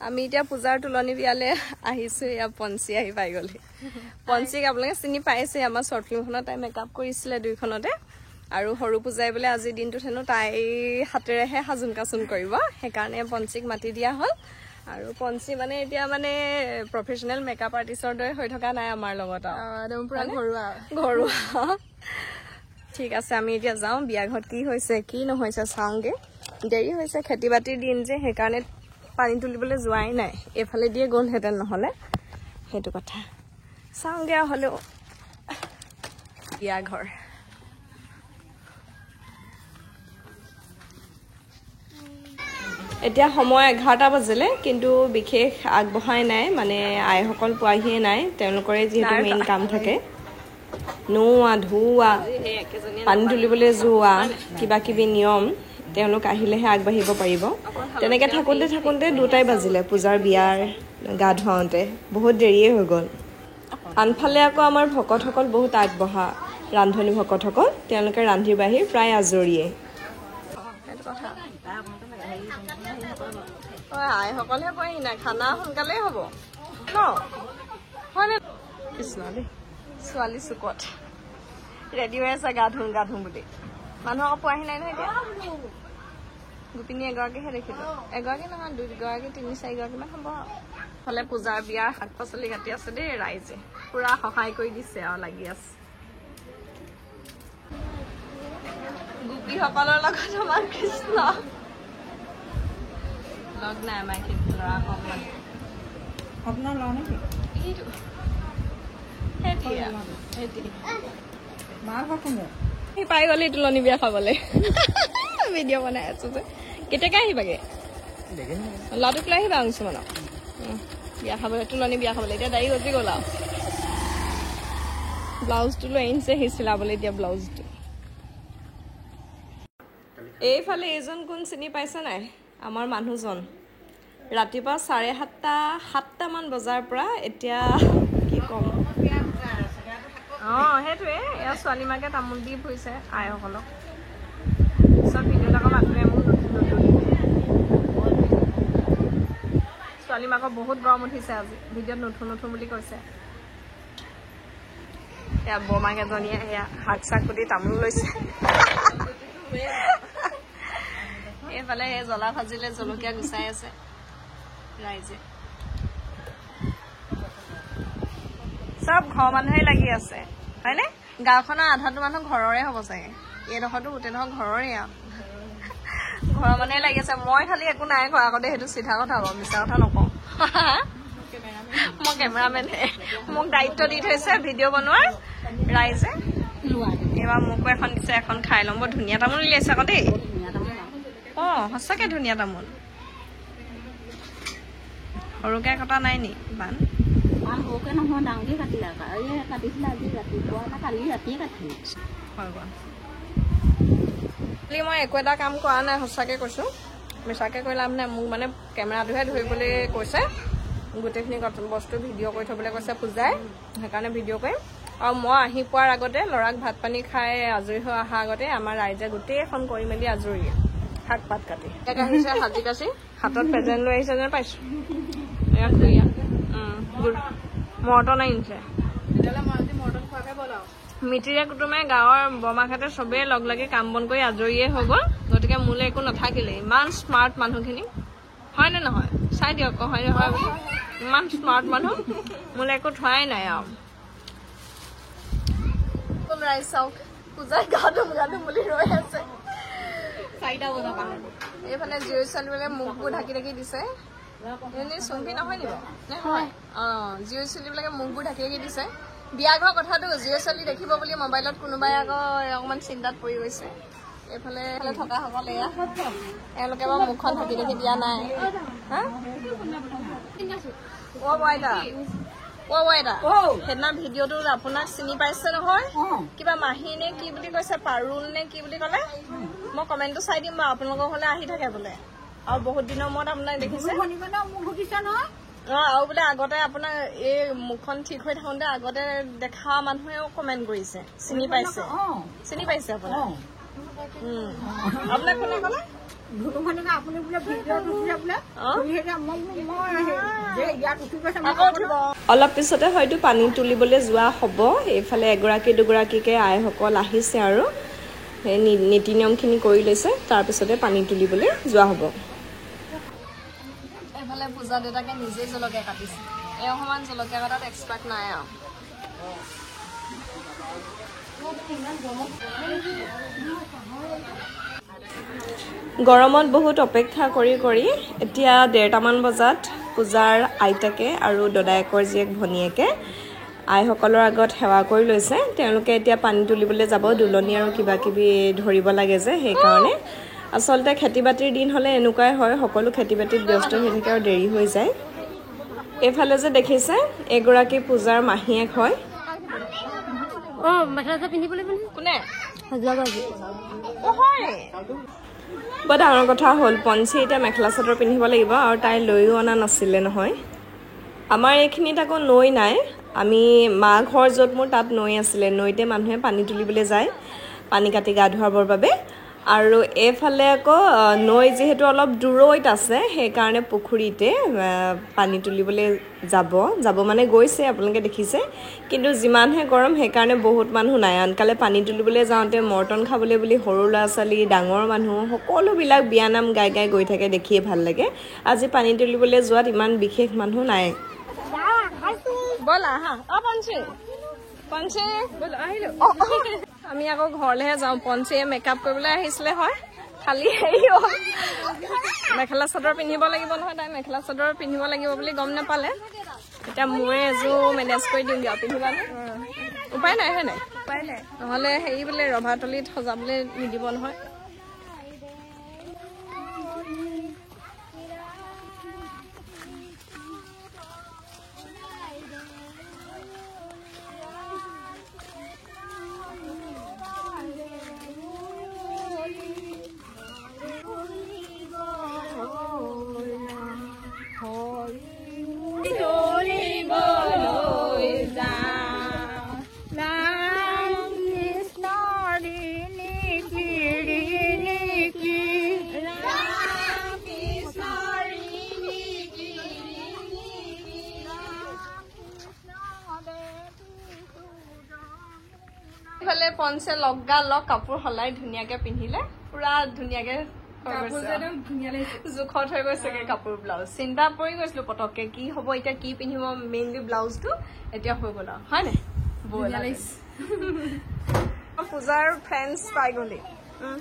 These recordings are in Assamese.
আমি এতিয়া পূজাৰ তুলনি বিয়ালে আহিছো ইয়া পঞ্চি আহি পাই গলি পঞ্চিক আপোনালোকে চিনি পাইছে আমাৰ শৰ্ট ফিল্মখনত তাই মেকআপ কৰিছিলে দুইখনতে আৰু সৰু পূজাই বোলে আজি দিনটো হেনো তাই হাতেৰেহে সাজুন কাচুন কৰিব সেইকাৰণে পঞ্চিক মাতি দিয়া হ'ল আৰু পঞ্চি মানে এতিয়া মানে প্ৰফেচনেল মেকআপ আৰ্টিষ্টৰ দৰে হৈ থকা নাই আমাৰ লগত একদম পুৰা ঘৰুৱা ঠিক আছে আমি এতিয়া যাওঁ বিয়া ঘৰত কি হৈছে কি নহৈছে চাওঁগে দেৰি হৈছে খেতি বাতিৰ দিন যে সেইকাৰণে পানী তুলিবলৈ যোৱাই নাই এফালে দিয়ে গ'লহেঁতেন নহ'লে সেইটো কথা চাওঁগে হ'লেও বিয়া ঘৰ এতিয়া সময় 11টা বাজিলে কিন্তু বিশেষ আগবঢ়াই নাই মানে আইসকল পোৱাহিয়ে নাই তেওঁলোকৰে যিহেতু মেইন কাম থাকে নোৱা ধোৱা পানী তুলিবলৈ যোৱা কিবা কিবি নিয়ম তেওঁলোক আহিলেহে আগবাঢ়িব পাৰিব তেনেকৈ থাকোঁতে 2টাই বাজিলে পূজাৰ বিয়াৰ গা ধুৱাওঁতে বহুত দেৰিয়ে হৈ গ'ল আনফালে আকৌ আমাৰ ভকতসকল বহুত আগবঢ়া ৰান্ধনী ভকতসকল তেওঁলোকে ৰান্ধি বাঢ়ি প্ৰায় আজৰিয়ে আইসকলহে পোৱাহি নাই খানা সোনকালেই হ'ব ন হয়নে কৃষ্ণ দেই ছোৱালী চুকত ৰেডি হৈ আছে গা ধুম বুলি মানুহ আকৌ পোৱাহি নাই নহয় এতিয়া গোপিনী এগৰাকীহে দেখিলো এগৰাকী নহয় 2গৰাকী 3-4গৰাকীমান হ'ব হ'লে পূজাৰ বিয়াৰ শাক পাচলি কাটি আছে দেই ৰাইজে পুৰা সহায় কৰি দিছে আৰু লাগি আছে গোপীসকলৰ লগত আমাৰ কৃষ্ণ লগ নাই আমাৰ ল'ৰা অকণমান আপোনাৰ ল'ৰা নেকি সি পাই গ'লি তুলনি বিয়া খাবলৈ ভিডিঅ' বনাই আছো যে কেতিয়াকে আহিবাগে ল'ৰাটোক লৈ আহিবা কিছুমানক বিয়া খাবলৈ তুলনি বিয়া খাবলৈ এতিয়া দাড়ি গজি গ'ল আৰু ব্লাউজটো লৈ আহিছে সি চিলাবলৈ এতিয়া ব্লাউজটো এইফালে এইজন কোন চিনি পাইছে নাই আমাৰ মানুহজন ৰাতিপুৱা 7:30-7টামান বজাৰ পৰা এতিয়া কি ক'ম সেইটোৱে এয়া ছোৱালী মাকে তামোল দি ফুৰিছে আইসকলক চব ভিডিঅ'ত আকৌ মানুহে মোক ছোৱালী মাকক বহুত গৰম উঠিছে আজি ভিডিঅ'ত নুঠো বুলি কৈছে এয়া বৰমাক এজনীয়ে এয়া শাক চাক কুটি তামোল লৈছে এইফালে সেই জ্বলা ভাজিলে জলকীয়া গুচাই আছে ৰাইজে চব ঘৰ মানুহে লাগি আছে হয়নে গাঁওখনৰ আধাটো মানুহ ঘৰৰে হ'ব চাগে এইডোখৰটো গোটেইডোখৰ ঘৰৰে আৰু ঘৰৰ মানুহে লাগি আছে মই খালি একো নাই খোৱা আগতে সেইটো চিধা কথা হ'ব মিছা কথা নকওঁ মই কেমেৰামেনহে মোক দায়িত্ব দি থৈছে ভিডিঅ' বনোৱাৰ ৰাইজে এইবাৰ মোকো এখন দিছে এখন খাই ল'ম বৰ ধুনীয়া তামোল উলিয়াইছে আকৌ দেই সঁচাকে ধুনীয়া তামোল সৰুকে কটা নাই নি ইমান সৰুকে নহয় ডাঙৰকে কাটিলে কাটিছিলে আজি ৰাতিপুৱা না কালি ৰাতিয়ে কাটিলে মই একো এটা কাম কৰা নাই সঁচাকে কৈছো মিছাকে কৈ লাভ নাই মোক মানে কেমেৰাটোহে ধৰিবলৈ কৈছে গোটেইখিনি বস্তু ভিডিঅ' কৰি থবলৈ কৈছে পূজাই সেইকাৰণে ভিডিঅ' কৰিম আৰু মই আহি পোৱাৰ আগতে ল'ৰাক ভাত পানী খাই আজৰি হৈ অহা আগতে আমাৰ ৰাইজে গোটেইখন কৰি মেলি আজৰি শাক পাত কাটি আহিছে সাজি কাচি হাতত প্ৰেজেণ্ট লৈ আহিছে যেন পাইছো মৰ্টন আহিছে মিতিৰে কুটুমে গাঁৱৰ বৰমাঘাটে চবেই লগ লাগি কাম বন কৰি আজৰিয়ে হৈ গ'ল গতিকে মোলৈ একো নাথাকিলে ইমান স্মাৰ্ট মানুহখিনি হয়নে নহয় চাই দিয়ক আকৌ হয় নহয় ইমান স্মাৰ্ট মানুহ মোলৈ একো থোৱাই নাই আৰু ৰাইজ চাওক পূজাই গা ধুম বুলি ৰৈ আছে 4টা বজাৰ পৰা এইফালে জীয়ৰী ছোৱালীবোৰে মুখবোৰ ঢাকি দিছে এনেই চুম্পি নহয় নি বাৰু জীয়ৰী ছোৱালীবিলাকে মুখবোৰ ঢাকি দিছে বিয়া ঘৰ কথাটো জীয়ৰী ছোৱালী দেখিব বুলি মোবাইলত কোনোবাই আকৌ অকণমান চিন্তাত পৰি গৈছে এইফালে থকাসকল এয়া এওঁলোকে বাৰু মুখখন ঢাকি দিয়া নাই সেইদিনা ভিডিঅ'টো আপোনাক চিনি পাইছে নহয় কিবা মাহী নে কি বুলি কৈছে পাৰুল নে কি বুলি ক'লে মই কমেণ্টটো চাই দিম বাৰু আপোনালোকৰ ঘৰলৈ আহি থাকে বোলে আৰু বহুত দিনৰ মূৰত আপোনাক দেখিছে আৰু বোলে আগতে আপোনাৰ এই মুখখন ঠিক হৈ থাকোঁতে আগতে দেখা মানুহেও কমেণ্ট কৰিছে চিনি পাইছে আপোনাৰ কোনে ক'লে ধুনুখনিকে আপুনি বোলে ভিডিঅ'ত উঠিলে বোলে ইয়াত উঠি গৈছে অলপ পিছতে হয়তো পানী তুলিবলৈ যোৱা হ'ব এইফালে এগৰাকী দুগৰাকীকে আইসকল আহিছে আৰু সেই নীতি নিয়মখিনি কৰি লৈছে তাৰপিছতে পানী তুলিবলৈ যোৱা হ'ব এইফালে পূজা দেউতাকে নিজেই জলকীয়া কাটিছে এই অকণমান জলকীয়া কটাত এক্সপাৰ্ট নাই আৰু গৰমত বহুত অপেক্ষা কৰি কৰি এতিয়া 1:30মান বজাত পূজাৰ আইতাকে আৰু দদায়েকৰ জীয়েক ভনীয়েকে আইসকলৰ আগত সেৱা কৰি লৈছে তেওঁলোকে এতিয়া পানী তুলিবলৈ যাব দুলনি আৰু কিবা কিবি ধৰিব লাগে যে সেইকাৰণে আচলতে খেতি বাতিৰ দিন হ'লে এনেকুৱাই হয় সকলো খেতি বাতিত ব্যস্ত হৈ থাকে আৰু দেৰি হৈ যায় এইফালে যে দেখিছে এগৰাকী পূজাৰ মাহীয়েক হয় মেখেলা পিন্ধিবলৈ কোনে বৰ ডাঙৰ কথা হ'ল পঞ্চী এতিয়া মেখেলা চাদৰ পিন্ধিব লাগিব আৰু তাই লৈও অনা নাছিলে নহয় আমাৰ এইখিনিত আকৌ নৈ নাই আমি মা ঘৰ য'ত মোৰ তাত নৈ আছিলে নৈতে মানুহে পানী তুলিবলৈ যায় পানী কাটি গা ধুৱাবৰ বাবে আৰু এইফালে আকৌ নৈ যিহেতু অলপ দূৰৈত আছে সেইকাৰণে পুখুৰীতে পানী তুলিবলৈ যাব মানে গৈছে আপোনালোকে দেখিছে কিন্তু যিমানহে গৰম সেইকাৰণে বহুত মানুহ নাই আনকালে পানী তুলিবলৈ যাওঁতে মৰ্টন খাবলৈ বুলি সৰু ল'ৰা ছোৱালী ডাঙৰ মানুহ সকলোবিলাক বিয়ানাম গাই গাই গৈ থাকে দেখিয়ে ভাল লাগে আজি পানী তুলিবলৈ যোৱাত ইমান বিশেষ মানুহ নাই ব'লা হা পঞ্চী ব'ল আহিলো আমি আকৌ ঘৰলৈহে যাওঁ পঞ্চীয়ে মেকআপ কৰিবলৈ আহিছিলে হয় খালি হেৰি হ'ল মেখেলা চাদৰ পিন্ধিব লাগিব নহয় তাই মেখেলা চাদৰ পিন্ধিব লাগিব বুলি গম নাপালে এতিয়া মোৰে এযোৰ মেনেজ কৰি দিওঁগৈ আৰু পিন্ধিবানে উপায় নাই হয় নাই নহ'লে হেৰি বোলে ৰভাতলিত সজাবলৈ নিদিব নহয় পঞ্চে লগা লগ কাপোৰ সলাই ধুনীয়াকে পিন্ধিলে পুৰা ধুনীয়াকে জোখত হৈ গৈছেগে কাপোৰ ব্লাউজ চিন্তা পৰি গৈছিলো পটককে কি হ'ব এতিয়া কি পিন্ধিব মেইনলি ব্লাউজটো এতিয়া হৈ গ'ল আৰু হয় নাই পূজাৰ ফ্ৰেণ্ডছ পাই গ'লি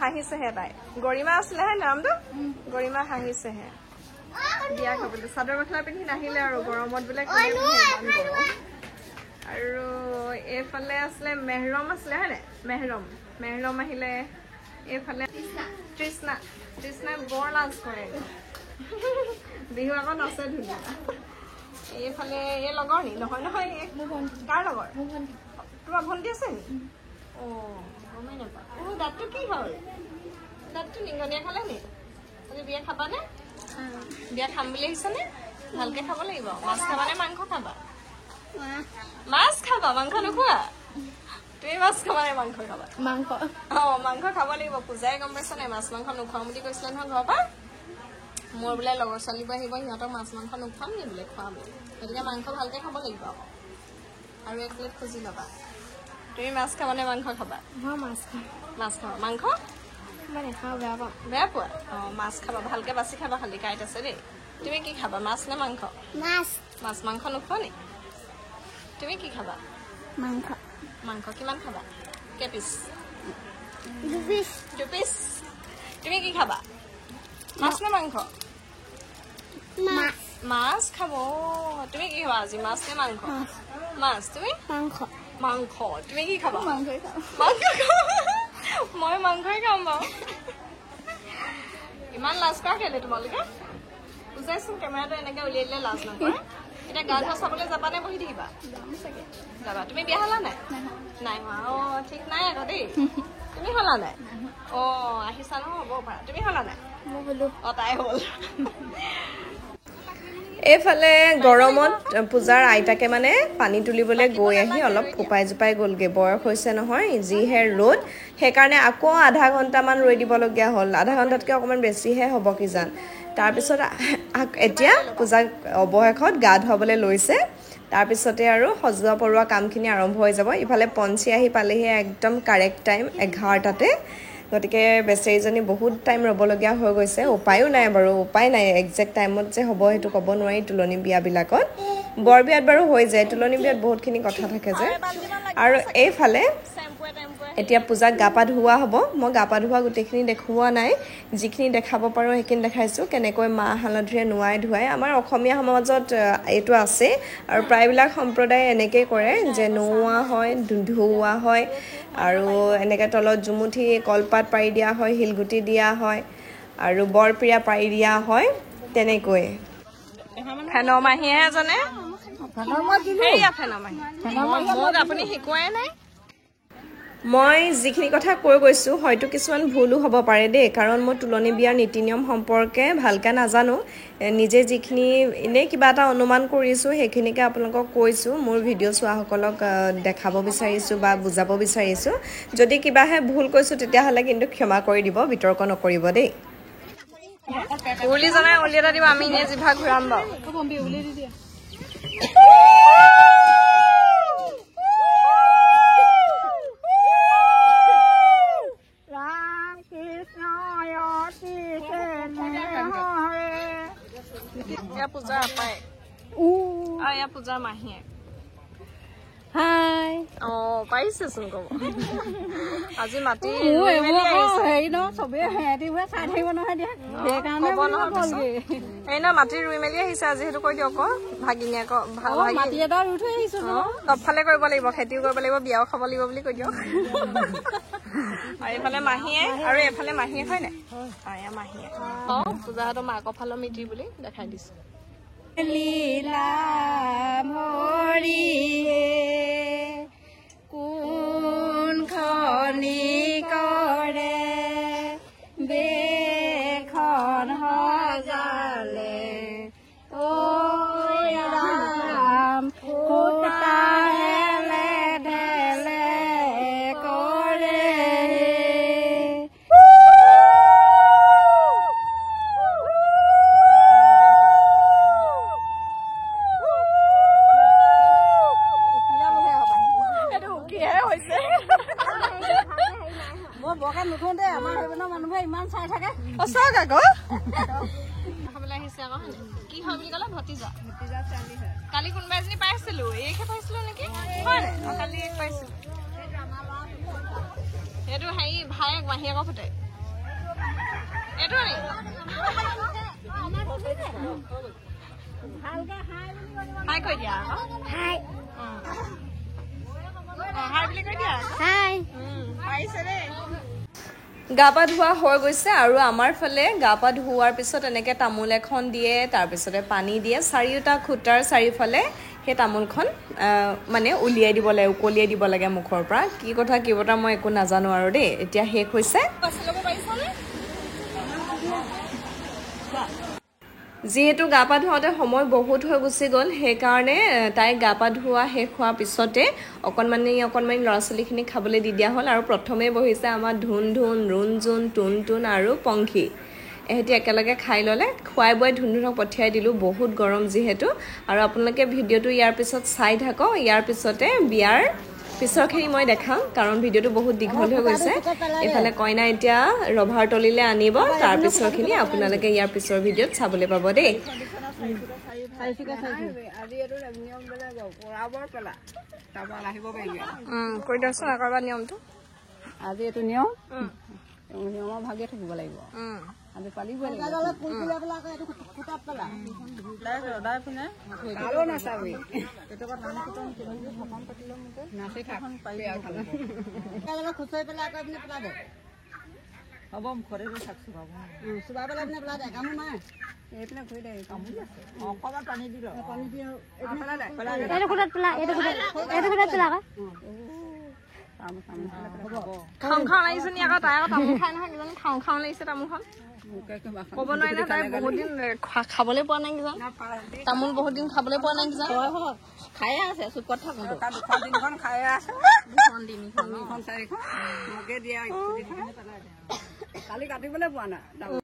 হাঁহিছেহে তাই গৰিমা আছিলে হে নামটো গৰিমা হাঁহিছেহে বিয়া খাবলৈ চাদৰ মেখেলা পিন্ধি নাহিলে আৰু গৰমত বোলে আৰু এইফালে আছিলে মেহৰম আছিলে হয় নাই মেহৰম আহিলে এইফালে তৃষ্ণাই বৰ লাজ কৰে বিহু আগত আছে ধুনীয়া এইফালে এই লগৰ নি নহয় কাৰ লগৰ তোমাৰ ভণ্টি আছে নি গমেই নাপাওঁ দাঁতটো কি হ'ল দাঁতটো নিগনীয়া খালে নি আজি বিয়া খাবানে বিয়া খাম বুলি আহিছানে ভালকে খাব লাগিব মাছ খাবানে মাংস খাবা মাছ খাবা মাংস নোখোৱা তুমি মাছ খাবা নে মাংস খাবা মাংস খাব লাগিব পূজাই গম পাইছা নাই মাছ মাংস নোখোৱাম বুলি কৈছিলে নহয় ঘৰৰ পৰা মোৰ বোলে লগৰ ছোৱালীবোৰ আহিব সিহঁতক মাছ মাংস নোখোৱাম নি বোলে খোৱাম গতিকে মাংস ভালকে খাব লাগিব আৰু এক প্লেট খুজি ল'বা তুমি মাছ খাবা নে মাংস খাবা মাছ খাবা মাংস বেয়া পোৱা মাছ খাবা ভালকে বাছি খাবা খালি কাইট আছে দেই তুমি কি খাবা মাছ নে মাংস মাছ মাংস নোখোৱা নি তুমি কি খাবা মাংস কিমান খাবা কেপিচ 2 পিচ তুমি কি খাবা মাছ নে মাংস মাছ খাব তুমি কি খাবা আজি মাছ নে মাংস মাছ তুমি মাংস তুমি কি খাবা মই মাংসই খাম বাৰু ইমান লাজ কৰা কেলে তোমালোকে বুজাইচোন কেমেৰাটো এনেকে উলিয়াই দিলে লাজ নকৰে এতিয়া গা ধোৱা চাবলৈ যাবা নে বহি থাকিবা যাবা তুমি বিয়া হলা নাই হোৱা ঠিক নাই আকৌ দেই তুমি হলা নাই আহিছা নহয় হ'ব পাৰা তুমি হলা নাই তাই হ'ল এইফালে গৰমত পূজাৰ আইতাকে মানে পানী তুলিবলৈ গৈ আহি অলপ ফোপাই জোপাই গ'লগৈ বয়স হৈছে নহয় যিহে ৰ'দ সেইকাৰণে আকৌ আধা ঘণ্টামান ৰৈ দিবলগীয়া হ'ল আধা ঘণ্টাতকৈ অকণমান বেছিহে হ'ব কিজান তাৰপিছত এতিয়া পূজা অৱশেষত গা ধুৱাবলৈ লৈছে তাৰপিছতে আৰু সজোৱা পৰোৱা কামখিনি আৰম্ভ হৈ যাব ইফালে পঞ্চি আহি পালেহি একদম কাৰেক্ট টাইম 11টাতে গতিকে বেচেৰীজনী বহুত টাইম ৰ'বলগীয়া হৈ গৈছে উপায়ো নাই বাৰু উপায় নাই একজেক্ট টাইমত যে হ'ব সেইটো ক'ব নোৱাৰি তুলনি বিয়াবিলাকত বৰ বিয়াত বাৰু হৈ যায় তুলনি বিয়াত বহুতখিনি কথা থাকে যে আৰু এইফালে এতিয়া পূজাক গা পা ধুওৱা হ'ব মই গা পা ধুওৱা গোটেইখিনি দেখুওৱা নাই যিখিনি দেখাব পাৰোঁ সেইখিনি দেখাইছোঁ কেনেকৈ মাহ হালধিৰে নোৱাই ধুৱাই আমাৰ অসমীয়া সমাজত এইটো আছে আৰু প্ৰায়বিলাক সম্প্ৰদায়ে এনেকৈ কৰে যে নোওৱা হয় ধুওৱা হয় আৰু এনেকৈ তলত জুমুঠি কলপাত পাৰি দিয়া হয় শিলগুটি দিয়া হয় আৰু বৰপিৰা পাৰি দিয়া হয় তেনেকৈ ফেনৰ মাহীহে এজনে আপুনি শিকোৱাই নাই মই যিখিনি কথা কৈ গৈছোঁ হয়তো কিছুমান ভুলো হ'ব পাৰে দেই কাৰণ মই তুলনি বিয়াৰ নীতি নিয়ম সম্পৰ্কে ভালকৈ নাজানো নিজে যিখিনি এনেই কিবা এটা অনুমান কৰিছোঁ সেইখিনিকে আপোনালোকক কৈছোঁ মোৰ ভিডিঅ' চোৱাসকলক দেখাব বিচাৰিছোঁ বা বুজাব বিচাৰিছোঁ যদি কিবাহে ভুল কৈছোঁ তেতিয়াহ'লে কিন্তু ক্ষমা কৰি দিব বিতৰ্ক নকৰিব দেই উলি জনাই উলি এটা দিব আমি এনেই জিভা ঘূৰাম বাৰু পূজা পায় এয়া পূজাৰ মাহীয়ে হাই পাৰিছেচোন ক'ব আজি মাতি হেৰি ন চবেই সিহঁতিবোৰে চাই থাকিব নহয় দিয়া সেইকাৰণে এই ন মাটি ৰুই মেলি আহিছে আজি সেইটো কৈ দিয়ক আকৌ ভাগিনীয়েক মাটি এটা ৰুই থৈ আহিছো চবফালে কৰিব লাগিব খেতিও কৰিব লাগিব বিয়াও খাব লাগিব বুলি কৈ দিয়ক আৰু এইফালে মাহীয়ে আৰু এইফালে মাহীয়ে হয় নাই এয়া মাহীয়ে পূজাহঁতৰ মাকৰ ফালৰ মিতি বুলি দেখাই দিছো লীলা ভৰিয়ে কোনখনি কৰে বেখন সজালে ঐ ৰাম সূতাহেলে ঢেলে কৰে নুঠোতে আমাৰ সেইপিনৰ মানুহে ইমান চাই থাকে সঁচাক আকৌ কি হয় বুলি ক'লে ভতিজা কালি কোনোবা এজনী পাইছিলো এইকে পাইছিলো নেকি কালি এক পাইছিলো সেইটো হেৰি ভায়েক মাহীয়েকৰ ফুটে এইটো হাই কৈ দিয়া আকৌ হাই হাই বুলি কৈ দিয়া হাই পাইছে দেই গা পা ধোৱা হৈ গৈছে আৰু আমাৰ ফালে গা পা ধোৱাৰ পিছত এনেকৈ তামোল এখন দিয়ে তাৰপিছতে পানী দিয়ে চাৰিওটা খুটাৰ চাৰিওফালে সেই তামোলখন মানে উলিয়াই দিব লাগে উকলিয়াই দিব লাগে মুখৰ পৰা কি কথা কি বতৰা মই একো নাজানো আৰু দেই এতিয়া শেষ হৈছে যিহেতু গা পা ধুৱাওঁতে সময় বহুত হৈ গুচি গ'ল সেইকাৰণে তাইক গা পা ধোৱা শেষ হোৱাৰ পিছতে অকণমানি ল'ৰা ছোৱালীখিনিক খাবলৈ দি দিয়া হ'ল আৰু প্ৰথমে বহিছে আমাৰ ধুন ধুন ৰুণ জোন টুন টুন আৰু পংখী এহেঁতি একেলগে খাই ল'লে খুৱাই বোৱাই ধুন ধুনক পঠিয়াই দিলোঁ বহুত গৰম যিহেতু আৰু আপোনালোকে ভিডিঅ'টো ইয়াৰ পিছত চাই থাকক ইয়াৰ পিছতে বিয়াৰ পিছৰখিনি মই দেখাম কাৰণ ভিডিঅ'টো বহুত দীঘল হৈ গৈছে এইফালে কইনা এতিয়া ৰভাৰ তলিলে আনিব তাৰ পিছৰখিনি আপোনালোকে ইয়াৰ পিছৰ ভিডিঅ'ত চাবলৈ পাব দেই কৈ দিয়কচোন আকৌ নিয়মটো আজি এইটো নিয়ম নিয়মৰ ভাগে থাকিব লাগিব আজি পালিবই খুচৰি পেলাই আকৌ আপুনি পেলাই দে হ'ব মুখতে চাকচো পাব চুবাই পেলাই আপুনি পেলাই দে কামো নাই এইপিনে ঘূৰি দে কামুৰি আছে অকণমান পানী দি লওক পানী দি এইটো খুটাত পেলা এইটো খুটাত পেলা খাওঁ খাওঁ লাগিছে নি আকৌ তাই আকৌ তামোল খাই নহয় কিজানি খাওঁ খাওঁ লাগিছে তামোলখন ক'ব নোৱাৰি নহয় তাই বহুত দিন খাবলৈ পোৱা নাই কিজান তামোল বহুত দিন খাবলৈ পোৱা নাই কিজান খায়ে আছে চুকত থাকোঁ দুখন তিনিখন খায়ে আছে দুখন চাৰিখন মোকে দিয়া কালি কাটিবলৈ পোৱা নাই